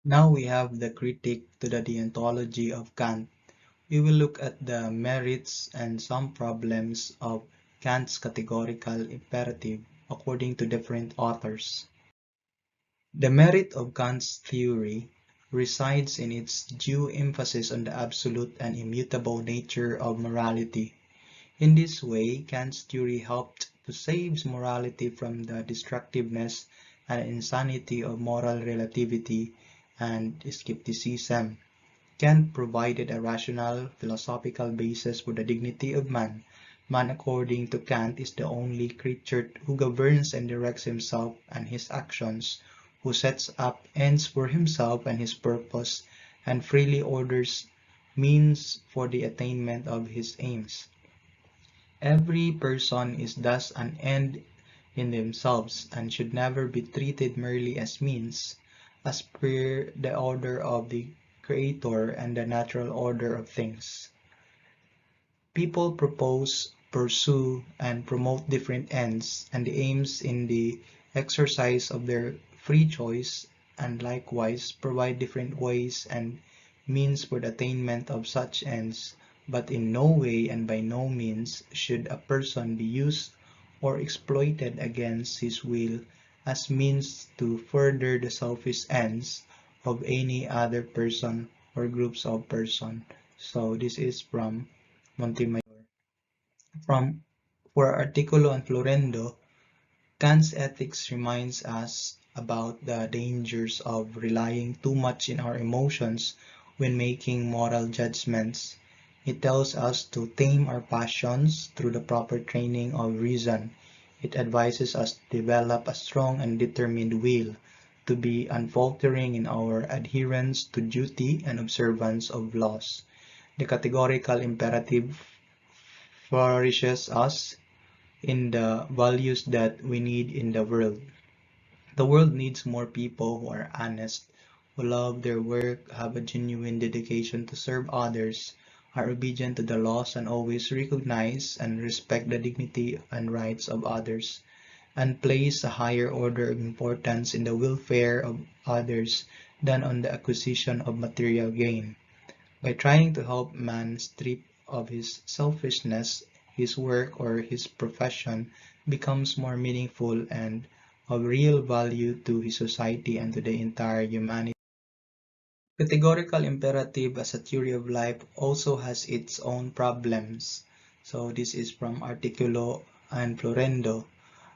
Now we have the critique to the Deontology of Kant. We will look at the merits and some problems of Kant's categorical imperative according to different authors. The merit of Kant's theory resides in its due emphasis on the absolute and immutable nature of morality. In this way, Kant's theory helped to save morality from the destructiveness and insanity of moral relativity and skepticism. Kant provided a rational, philosophical basis for the dignity of man. Man, according to Kant, is the only creature who governs and directs himself and his actions, who sets up ends for himself and his purpose, and freely orders means for the attainment of his aims. Every person is thus an end in themselves, and should never be treated merely as means, as per the order of the Creator and the natural order of things. People propose, pursue, and promote different ends and the aims in the exercise of their free choice, and likewise provide different ways and means for the attainment of such ends, but in no way and by no means should a person be used or exploited against his will as means to further the selfish ends of any other person or groups of persons. So this is from Montemayor. From For Articulo and Florendo, Kant's ethics reminds us about the dangers of relying too much in our emotions when making moral judgments. It tells us to tame our passions through the proper training of reason. It advises us to develop a strong and determined will, to be unfaltering in our adherence to duty and observance of laws. The categorical imperative flourishes us in the values that we need in the world. The world needs more people who are honest, who love their work, have a genuine dedication to serve others, are obedient to the laws, and always recognize and respect the dignity and rights of others, and place a higher order of importance in the welfare of others than on the acquisition of material gain. By trying to help man strip of his selfishness, his work or his profession becomes more meaningful and of real value to his society and to the entire humanity. Categorical imperative as a theory of life also has its own problems. So this is from Articulo and Florendo.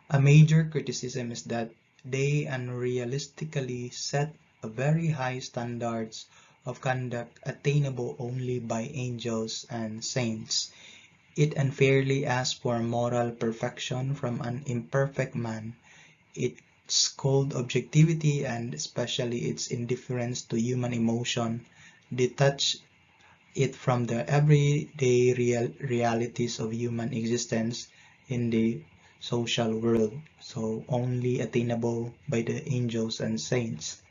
A major criticism is that they unrealistically set a very high standards of conduct attainable only by angels and saints. It unfairly asks for moral perfection from an imperfect man. Its cold objectivity and especially its indifference to human emotion detach it from the everyday realities of human existence in the social world, so only attainable by the angels and saints.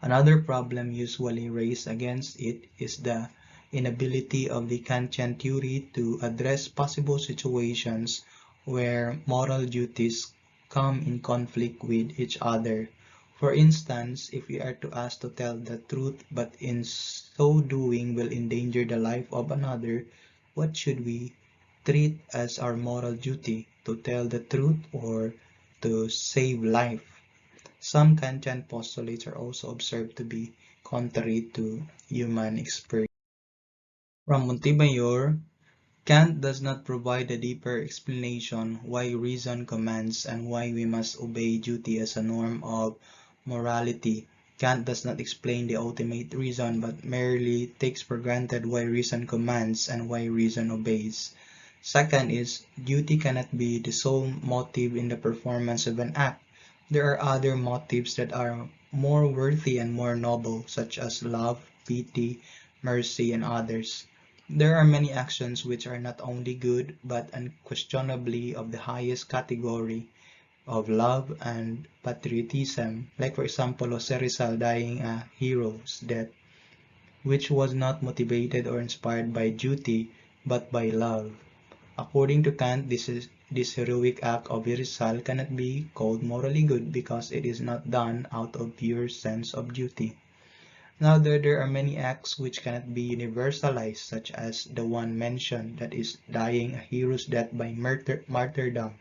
Another problem usually raised against it is the inability of the Kantian theory to address possible situations where moral duties come in conflict with each other. For instance, if we are to ask to tell the truth but in so doing will endanger the life of another, what should we treat as our moral duty, to tell the truth or to save life? Some Kantian postulates are also observed to be contrary to human experience. From Montemayor, Kant does not provide a deeper explanation why reason commands and why we must obey duty as a norm of morality. Kant does not explain the ultimate reason but merely takes for granted why reason commands and why reason obeys. Second is, duty cannot be the sole motive in the performance of an act. There are other motives that are more worthy and more noble, such as love, pity, mercy, and others. There are many actions which are not only good, but unquestionably of the highest category of love and patriotism, like for example Jose Rizal dying a hero's death, which was not motivated or inspired by duty, but by love. According to Kant, this heroic act of Rizal cannot be called morally good because it is not done out of pure sense of duty. Now there are many acts which cannot be universalized, such as the one mentioned, that is dying a hero's death by martyrdom.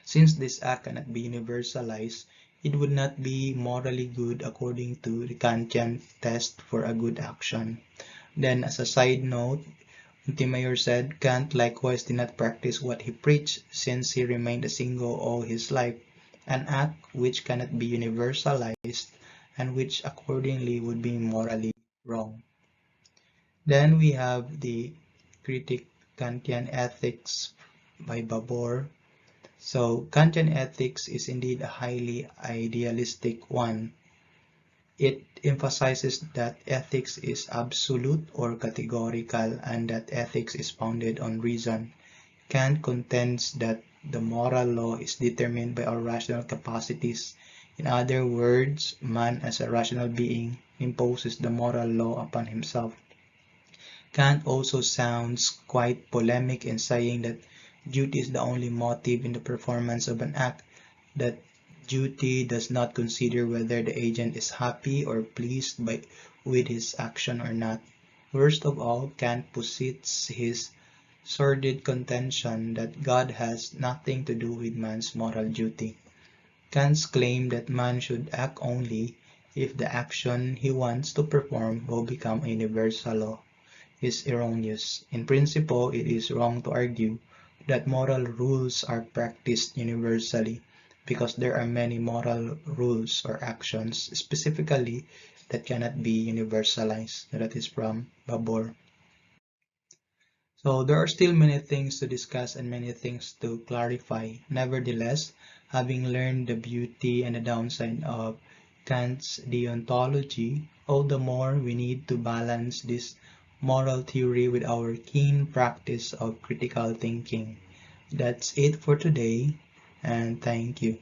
Since this act cannot be universalized, it would not be morally good according to the Kantian test for a good action. Then, as a side note, Montemayor said Kant likewise did not practice what he preached, since he remained a single all his life, an act which cannot be universalized and which accordingly would be morally wrong. Then we have the critic Kantian ethics by Babor. So Kantian ethics is indeed a highly idealistic one. It emphasizes that ethics is absolute or categorical and that ethics is founded on reason. Kant contends that the moral law is determined by our rational capacities. In other words, man as a rational being imposes the moral law upon himself. Kant also sounds quite polemic in saying that duty is the only motive in the performance of an act, that duty does not consider whether the agent is happy or pleased with his action or not. Worst of all, Kant posits his sordid contention that God has nothing to do with man's moral duty. Kant's claim that man should act only if the action he wants to perform will become a universal law is erroneous. In principle, it is wrong to argue that moral rules are practiced universally, because there are many moral rules or actions specifically that cannot be universalized. That is from Babor. So there are still many things to discuss and many things to clarify. Nevertheless, having learned the beauty and the downside of Kant's deontology, all the more we need to balance this moral theory with our keen practice of critical thinking. That's it for today, and thank you.